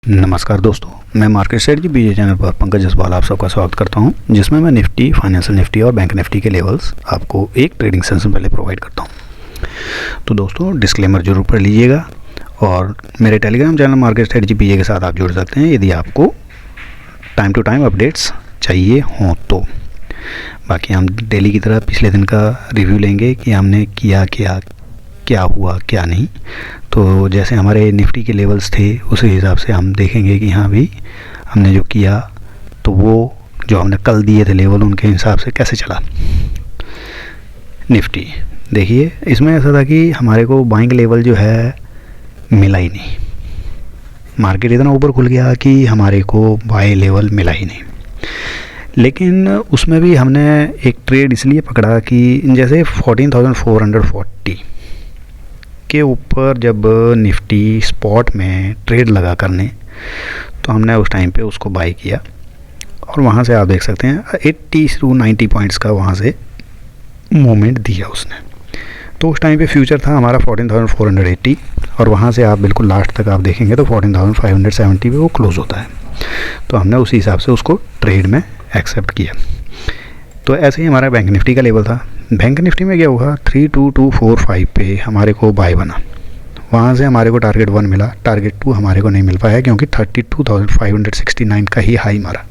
नमस्कार दोस्तों, मैं मार्केट स्ट्रेटजी बीजे चैनल पर पंकज जसवाल आप सबका स्वागत करता हूं, जिसमें मैं निफ्टी, फाइनेंशियल निफ्टी और बैंक निफ्टी के लेवल्स आपको एक ट्रेडिंग सेशन पहले प्रोवाइड करता हूं। तो दोस्तों, डिस्क्लेमर जरूर पढ़ लीजिएगा और मेरे टेलीग्राम चैनल मार्केट स्ट्रेटजी बीजे के साथ आप जुड़ सकते हैं यदि आपको टाइम टू टाइम अपडेट्स चाहिए हों तो। बाकी हम डेली की तरह पिछले दिन का रिव्यू लेंगे कि हमने क्या हुआ क्या नहीं। तो जैसे हमारे निफ्टी के लेवल्स थे उसी हिसाब से हम देखेंगे कि हाँ भी हमने जो किया तो वो जो हमने कल दिए थे लेवल उनके हिसाब से कैसे चला। निफ्टी देखिए, इसमें ऐसा था कि हमारे को बाइंग लेवल जो है मिला ही नहीं। मार्केट इतना ऊपर खुल गया कि हमारे को बाय लेवल मिला ही नहीं। लेकिन उसमें भी हमने एक ट्रेड इसलिए पकड़ा कि जैसे 14,440 के ऊपर जब निफ्टी स्पॉट में ट्रेड लगा करने, तो हमने उस टाइम पे उसको बाय किया और वहाँ से आप देख सकते हैं 80 से 90 पॉइंट्स का वहाँ से मूवमेंट दिया उसने। तो उस टाइम पे फ्यूचर था हमारा 14,480 और वहाँ से आप बिल्कुल लास्ट तक आप देखेंगे तो 14,570 पे वो क्लोज़ होता है। तो हमने उसी हिसाब से उसको ट्रेड में एक्सेप्ट किया। तो ऐसे ही हमारा बैंक निफ्टी का लेवल था। बैंक निफ्टी में क्या हुआ, 32245 पे हमारे को बाय बना, वहाँ से हमारे को टारगेट 1 मिला, टारगेट 2 हमारे को नहीं मिल पाया क्योंकि 32,569 का ही हाई मारा।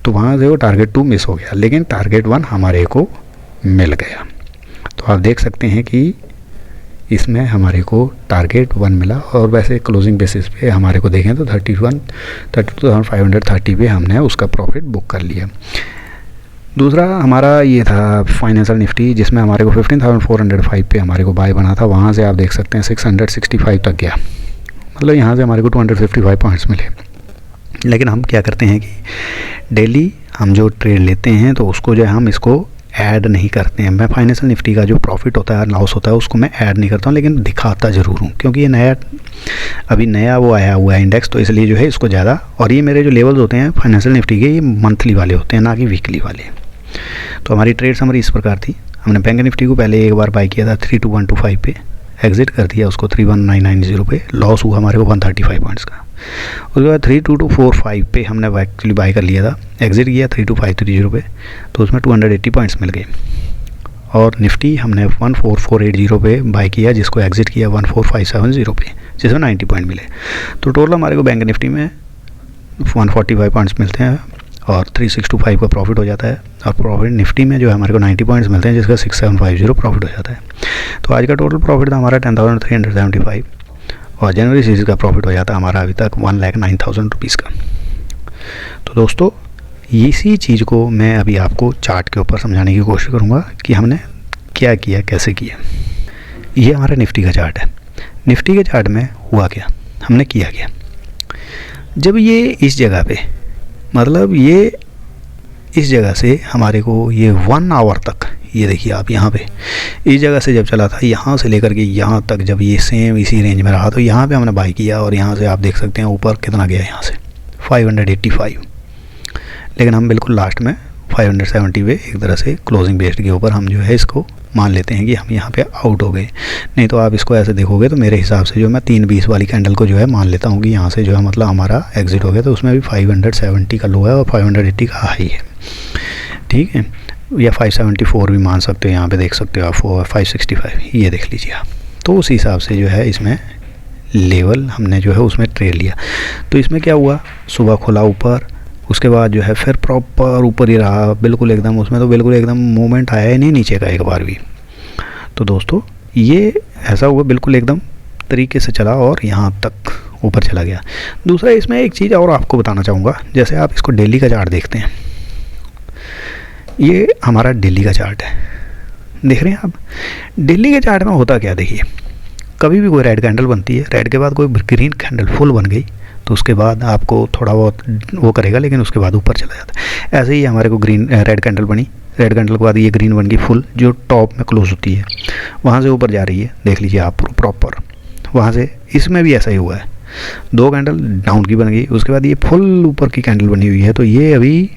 तो वहाँ से वो टारगेट 2 मिस हो गया, लेकिन टारगेट 1 हमारे को मिल गया। तो आप देख सकते हैं कि इसमें हमारे को टारगेट 1 मिला और वैसे क्लोजिंग बेसिस पे हमारे को देखें तो 32,530 पे हमने उसका प्रॉफिट बुक कर लिया। दूसरा हमारा ये था फाइनेंशियल निफ्टी, जिसमें हमारे को 15,405 पे हमारे को बाय बना था। वहाँ से आप देख सकते हैं 665 तक गया, मतलब यहाँ से हमारे को 255 पॉइंट्स मिले। लेकिन हम क्या करते हैं कि डेली हम जो ट्रेड लेते हैं तो उसको जो है हम इसको ऐड नहीं करते हैं। मैं फाइनेंशियल निफ्टी का जो प्रॉफिट होता है, लॉस होता है, उसको मैं ऐड नहीं करता हूँ, लेकिन दिखाता ज़रूर हूँ क्योंकि ये अभी नया वो आया हुआ है इंडेक्स, तो इसलिए जो है इसको ज़्यादा। और ये मेरे जो लेवल्स होते हैं फाइनेंशियल निफ्टी के, ये मंथली वाले होते हैं, ना कि वीकली वाले। तो हमारी ट्रेड समरी इस प्रकार थी। हमने बैंक निफ्टी को पहले एक बार बाय किया था 32125 पे, एग्जिट कर दिया उसको 31990 पे, लॉस हुआ हमारे को 135 पॉइंट्स का। उसके बाद 32245 पे हमने एक्चुअली बाय कर लिया था, एग्जिट किया 32530 पे, तो उसमें 280 पॉइंट्स मिल गए। और निफ्टी हमने 14480 पे बाय किया, जिसको एग्जिट किया 14570 पे, जिसमें 90 पॉइंट मिले। तो टोटल हमारे को बैंक निफ्टी में 145 पॉइंट्स मिलते हैं और 3625 का प्रॉफिट हो जाता है। और प्रॉफिट निफ्टी में जो है हमारे को 90 पॉइंट्स मिलते हैं, जिसका 6750 प्रॉफिट हो जाता है। तो आज का टोटल प्रॉफिट था हमारा 10,375 और जनवरी सीरीज का प्रॉफिट हो जाता है हमारा अभी तक 1,09,000 रुपीज़ का। तो दोस्तों, इसी चीज़ को मैं अभी आपको चार्ट के ऊपर समझाने की कोशिश करूँगा कि हमने क्या किया, कैसे किया। ये हमारा निफ्टी का चार्ट है। निफ्टी के चार्ट में हुआ क्या, हमने किया क्या। जब ये इस जगह पे, मतलब ये इस जगह से हमारे को ये 1 आवर तक, ये देखिए आप यहाँ पे इस जगह से जब चला था, यहाँ से लेकर के यहाँ तक जब ये सेम इसी रेंज में रहा, तो यहाँ पे हमने बाय किया और यहाँ से आप देख सकते हैं ऊपर कितना गया, यहाँ से 585। लेकिन हम बिल्कुल लास्ट में 570 पे एक तरह से क्लोजिंग बेस्ड के ऊपर हम जो है इसको मान लेते हैं कि हम यहाँ पे आउट हो गए। नहीं तो आप इसको ऐसे देखोगे तो मेरे हिसाब से जो मैं 320 वाली कैंडल को जो है मान लेता हूँ कि यहाँ से जो है मतलब हमारा एग्जिट हो गया। तो उसमें भी 570 का लो है और 580 का हाई है, ठीक है, या 574 भी मान सकते हो, यहाँ पे देख सकते हो आप 565, ये देख लीजिए आप। तो उस हिसाब से जो है इसमें लेवल हमने जो है उसमें ट्रेड लिया। तो इसमें क्या हुआ, सुबह खुला ऊपर, उसके बाद जो है फिर प्रॉपर ऊपर ही रहा बिल्कुल एकदम, उसमें तो बिल्कुल एकदम मूवमेंट आया ही नहीं नीचे का एक बार भी। तो दोस्तों, ये ऐसा हुआ बिल्कुल एकदम तरीके से चला और यहाँ तक ऊपर चला गया। दूसरा, इसमें एक चीज़ और आपको बताना चाहूँगा, जैसे आप इसको डेली का चार्ट देखते हैं, ये हमारा डेली का चार्ट है, देख रहे हैं आप। डेली के चार्ट में होता क्या, देखिए कभी भी कोई रेड कैंडल बनती है, रेड के बाद कोई ग्रीन कैंडल फुल बन गई, तो उसके बाद आपको थोड़ा बहुत वो करेगा, लेकिन उसके बाद ऊपर चला जाता है। ऐसे ही हमारे को रेड कैंडल बनी, रेड कैंडल के बाद ये ग्रीन बन गई फुल, जो टॉप में क्लोज होती है, वहाँ से ऊपर जा रही है, देख लीजिए आप प्रॉपर। वहाँ से इसमें भी ऐसा ही हुआ है, 2 कैंडल डाउन की बन गई, उसके बाद ये फुल ऊपर की कैंडल बनी हुई है। तो ये अभी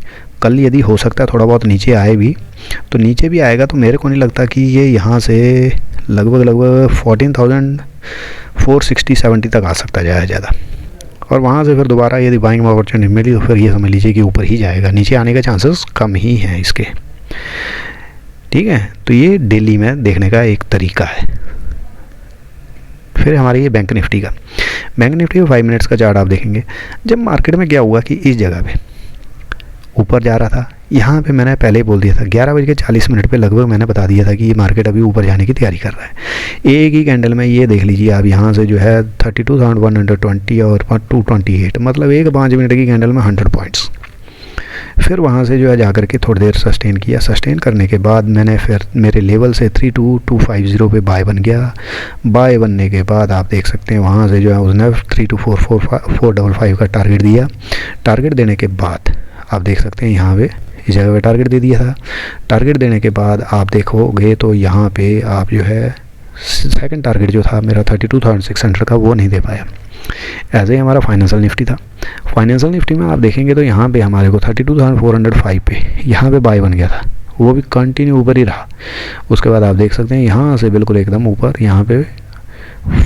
कल यदि हो सकता है थोड़ा बहुत नीचे आए भी, तो नीचे भी आएगा, तो मेरे को नहीं लगता कि ये यहाँ से लगभग 14,460-70 तक आ सकता है ज़्यादा। और वहाँ से फिर दोबारा यदि बाइंग अपॉर्चुनिटी मिली तो फिर ये समझ लीजिए कि ऊपर ही जाएगा, नीचे आने के चांसेस कम ही हैं इसके। ठीक है, तो ये डेली में देखने का एक तरीका है। फिर हमारी ये बैंक निफ्टी का 5 मिनट्स का चार्ट आप देखेंगे। जब मार्केट में क्या हुआ कि इस जगह पे ऊपर जा रहा था, यहाँ पे मैंने पहले ही बोल दिया था 11:40 पे लगभग मैंने बता दिया था कि ये मार्केट अभी ऊपर जाने की तैयारी कर रहा है। एक ही कैंडल में ये देख लीजिए आप, यहाँ से जो है 32,120 और 228, मतलब एक 5 मिनट की कैंडल में 100 पॉइंट्स। फिर वहाँ से जो है जाकर के थोड़ी देर सस्टेन किया। सस्टेन करने के बाद मैंने फिर मेरे लेवल से 32,250 पे बाय बन गया। बाय बनने के बाद आप देख सकते हैं वहाँ से जो है उसने 32,455 का टारगेट दिया। टारगेट देने के बाद आप देख सकते हैं यहाँ पे इस जगह पे टारगेट दे दिया था। टारगेट देने के बाद आप देखोगे तो यहाँ पे आप जो है सेकंड टारगेट जो था मेरा 32,600 का, वो नहीं दे पाया। ऐसे ही हमारा फाइनेंशियल निफ्टी था। फाइनेंशियल निफ्टी में आप देखेंगे तो यहाँ पे हमारे को 32,405 पे यहाँ पे बाय बन गया था, वो भी कंटिन्यू ऊपर ही रहा। उसके बाद आप देख सकते हैं यहाँ से बिल्कुल एकदम ऊपर यहाँ पे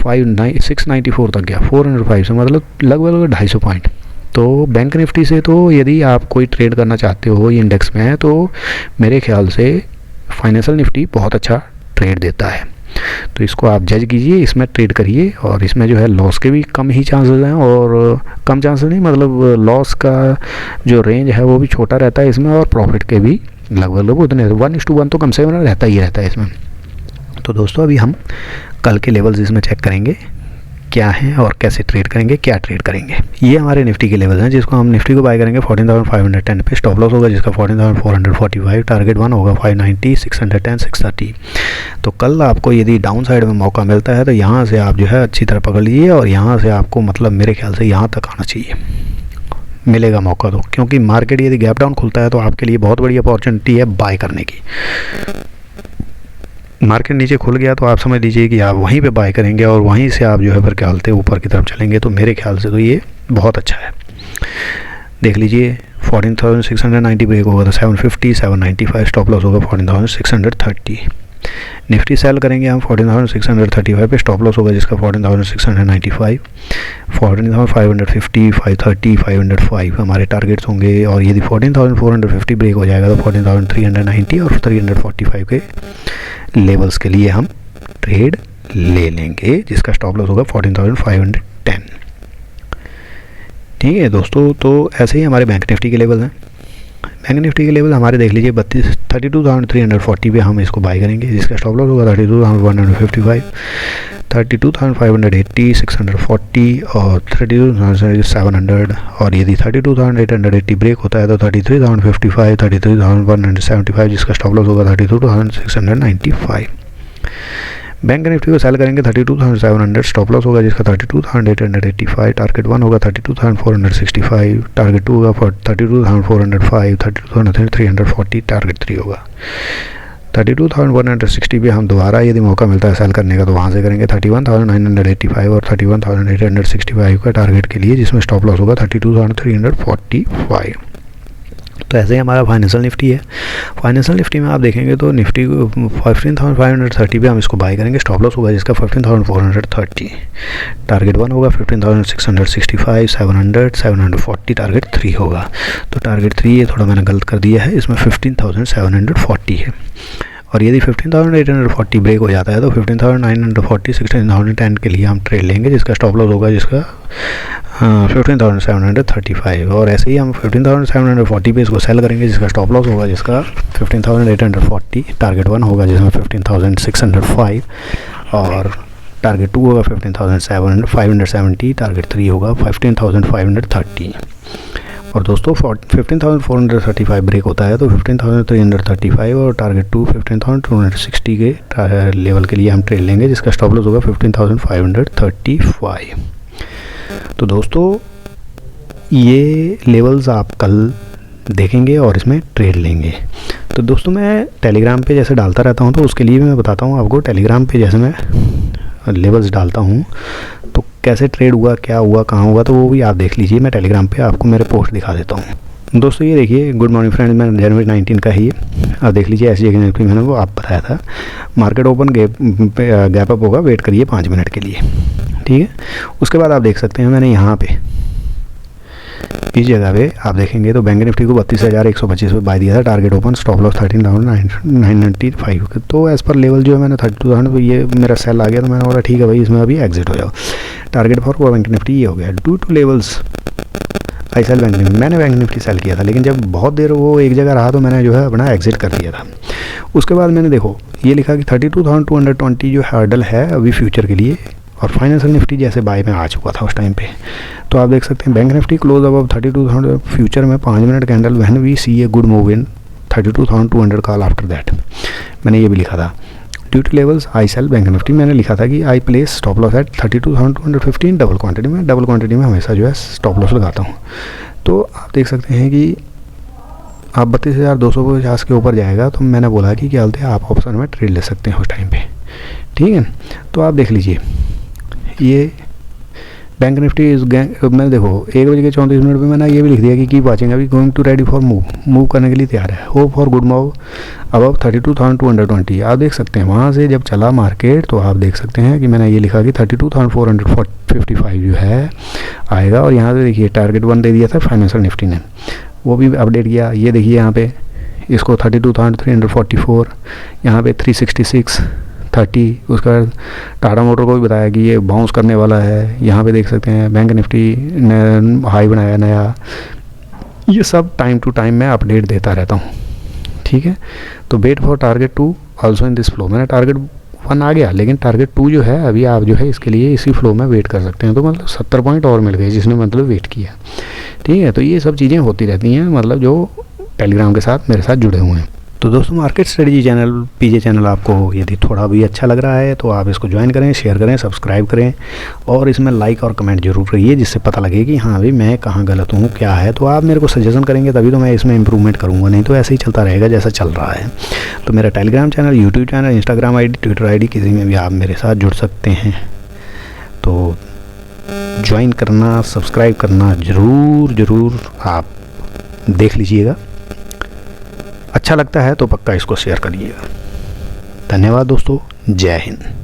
694 तक गया, 405 से, मतलब लगभग 250 पॉइंट। तो बैंक निफ्टी से तो यदि आप कोई ट्रेड करना चाहते हो ये इंडेक्स में है, तो मेरे ख्याल से फाइनेंशियल निफ्टी बहुत अच्छा ट्रेड देता है। तो इसको आप जज कीजिए, इसमें ट्रेड करिए, और इसमें जो है लॉस के भी कम ही चांसेस हैं, और कम चांसेस नहीं, मतलब लॉस का जो रेंज है वो भी छोटा रहता है इसमें, और प्रॉफिट के भी लगभग उतने 1:1 तो कम से कम रहता ही रहता है इसमें। तो दोस्तों अभी हम कल के लेवल्स इसमें चेक करेंगे क्या हैं और कैसे ट्रेड करेंगे, क्या ट्रेड करेंगे। ये हमारे निफ्टी के लेवल हैं जिसको हम निफ्टी को बाय करेंगे 14,510 पे। स्टॉप लॉस होगा जिसका 14,445, टारगेट 1 होगा 590, 610, 630। तो कल आपको यदि डाउन साइड में मौका मिलता है तो यहाँ से आप जो है अच्छी तरह पकड़ लीजिए, और यहाँ से आपको मतलब मेरे ख्याल से यहाँ तक आना चाहिए, मिलेगा मौका तो, क्योंकि मार्केट यदि गैप डाउन खुलता है तो आपके लिए बहुत बड़ी अपॉर्चुनिटी है बाय करने की। मार्केट नीचे खुल गया तो आप समझ लीजिए कि आप वहीं पे बाय करेंगे, और वहीं से आप जो है फिर क्या बोलते हैं ऊपर की तरफ चलेंगे। तो मेरे ख्याल से तो ये बहुत अच्छा है। देख लीजिए 14,690 ब्रेक होगा तो 750, 795, स्टॉप लॉस होगा 14,630। निफ्टी सेल करेंगे हम 14,635 पे, स्टॉप लॉस होगा जिसका 14,695, 14,550, 530, 505 हमारे टारगेट्स होंगे। और यदि 14,450 ब्रेक हो जाएगा तो 14,390 और 345 के लेवल्स के लिए हम ट्रेड ले लेंगे, जिसका स्टॉप लॉस होगा 14,510। ठीक है दोस्तों, तो ऐसे ही हमारे बैंक निफ्टी के लेवल हैं। बैंक निफ्टी के लेवल हमारे देख लीजिए 32,340 पे हम इसको बाय करेंगे, जिसका स्टॉप लॉस होगा 32,155, 32,580, 640 और 32,700। और यदि 32,880 ब्रेक होता है तो 33,055, 33,175, जिसका स्टॉप लॉस होगा 32,695। बैंक निफ्टी को सेल करेंगे 32,700, स्टॉप लॉस होगा जिसका 32,885, टारगेट 1 होगा 32,465, टारगेट 2 होगा 32,405, 32,340, टारगेट 3 होगा 32,160 पे। हम दोबारा यदि मौका मिलता है सेल करने का तो वहाँ से करेंगे 31,985 और 31,865 का टारगेट के लिए, जिसमें स्टॉप लॉस होगा 32,345। तो ऐसे ही हमारा फाइनेंशियल निफ्टी है। फाइनेंशियल निफ्टी में आप देखेंगे तो निफ्टी को 15,530 पे हम इसको बाय करेंगे, स्टॉप लॉस होगा जिसका 15,430, टारगेट 1 होगा 15,665, 700, 740, टारगेट 3 होगा। तो टारगेट 3 ये थोड़ा मैंने गलत कर दिया है, इसमें 15,740 है। और यदि 15,840 ब्रेक हो जाता है तो 15,940, 16,010 के लिए हम ट्रेड लेंगे, जिसका स्टॉप लॉस होगा जिसका 15,735। और ऐसे ही हम 15,740 पे इसको सेल करेंगे, जिसका स्टॉप लॉस होगा जिसका 15,840, टारगेट 1 होगा जिसमें 15,605 और टारगेट 2 होगा 15,570, टारगेट 3 होगा 15,530। और दोस्तों 15,435 ब्रेक होता है तो 15,335 और टारगेट 2 15,260 के लेवल के लिए हम ट्रेड लेंगे, जिसका स्टॉप लॉस होगा 15,535। तो दोस्तों ये लेवल्स आप कल देखेंगे और इसमें ट्रेड लेंगे। तो दोस्तों मैं टेलीग्राम पे जैसे डालता रहता हूँ तो उसके लिए भी मैं बताता हूँ आपको। टेलीग्राम पे जैसे मैं लेवल्स डालता हूँ तो कैसे ट्रेड हुआ, क्या हुआ, कहाँ हुआ, तो वो भी आप देख लीजिए। मैं टेलीग्राम पे आपको मेरे पोस्ट दिखा देता हूँ। दोस्तों ये देखिए, गुड मॉर्निंग फ्रेंड्स, मैं जनवरी 19 का ही आप देख लीजिए। ऐसी जगह मैंने वो आप बताया था मार्केट ओपन गैप अप होगा, वेट करिए 5 मिनट के लिए, ठीक है। उसके बाद आप देख सकते हैं मैंने यहाँ पे इस जगह पे आप देखेंगे तो बैंक निफ्टी को 32,125 पे बाय दिया था, टारगेट ओपन, स्टॉप लॉस 13,995। तो एज़ पर लेवल जो है मैंने 32,000 ये मेरा सेल आ गया, तो मैंने बोला ठीक है भाई इसमें अभी एग्जिट हो जाओ। टारगेट फॉर बैंक निफ्टी ये हो गया। Due to levels I sell bank Nifty, मैंने बैंक निफ्टी सेल किया था, लेकिन जब बहुत देर वो एक जगह रहा तो मैंने जो है अपना एग्जिट कर दिया था। उसके बाद मैंने देखो ये लिखा कि 32,220 जो हर्डल है अभी फ्यूचर के लिए, और फाइनेंशियल निफ्टी जैसे बाय में आ चुका था उस टाइम पे। तो आप देख सकते हैं bank Nifty close above 32,000 future में 5 minute candle when we see a good move in 32,200 call after that, मैंने ये भी लिखा था। Due to levels I sell bank Nifty, मैंने लिखा था कि I place stop loss at 32,215 double quantity में। डबल क्वांटिटी में हमेशा जो है स्टॉप लॉस लगाता हूँ। तो आप देख सकते हैं कि आप 32,250 के ऊपर जाएगा तो मैंने बोला कि क्या बोलते हैं आप ऑप्शन में ट्रेड ले सकते हैं उस टाइम पे, ठीक है। तो आप देख लीजिए ये बैंक निफ्टी इस मैं देखो 1:34 पे मैंने ये भी लिख दिया कि कीप वाचिंग, अभी going to ready for move करने के लिए तैयार है। Hope for good move above 32,220। आप देख सकते हैं वहाँ से जब चला मार्केट तो आप देख सकते हैं कि मैंने ये लिखा कि 32,455 जो है आएगा। और यहाँ से देखिए टारगेट 1 दे दिया था फाइनेंशियल निफ्टी ने, वो भी अपडेट किया। ये देखिए यहाँ पे इसको 32,344, यहाँ पे 366.30। उसका टाटा मोटर को भी बताया कि ये बाउंस करने वाला है। यहाँ पे देख सकते हैं बैंक निफ्टी ने हाई बनाया नया। ये सब टाइम टू टाइम मैं अपडेट देता रहता हूँ, ठीक है। तो wait for target 2 also in this flow, मैंने टारगेट 1 आ गया, लेकिन टारगेट 2 जो है अभी आप जो है इसके लिए इसी फ्लो में वेट कर सकते हैं। तो मतलब 70 पॉइंट और मिल गए जिसने मतलब वेट किया, ठीक है। तो ये सब चीज़ें होती रहती हैं, मतलब जो टेलीग्राम के साथ मेरे साथ जुड़े हुए हैं। तो दोस्तों मार्केट स्ट्रेटजी चैनल पीजे चैनल आपको यदि थोड़ा भी अच्छा लग रहा है तो आप इसको ज्वाइन करें, शेयर करें, सब्सक्राइब करें, और इसमें लाइक और कमेंट जरूर करिए, जिससे पता लगे कि हाँ भाई मैं कहाँ गलत हूँ, क्या है। तो आप मेरे को सजेशन करेंगे तभी तो मैं इसमें इंप्रूवमेंट करूँगा, नहीं तो ऐसे ही चलता रहेगा जैसा चल रहा है। तो मेरा Telegram channel, YouTube channel, Instagram ID, Twitter ID किसी में भी आप मेरे साथ जुड़ सकते हैं। तो ज्वाइन करना, सब्सक्राइब करना ज़रूर आप देख लीजिएगा। अच्छा लगता है तो पक्का इसको शेयर करिएगा। धन्यवाद दोस्तों, जय हिंद।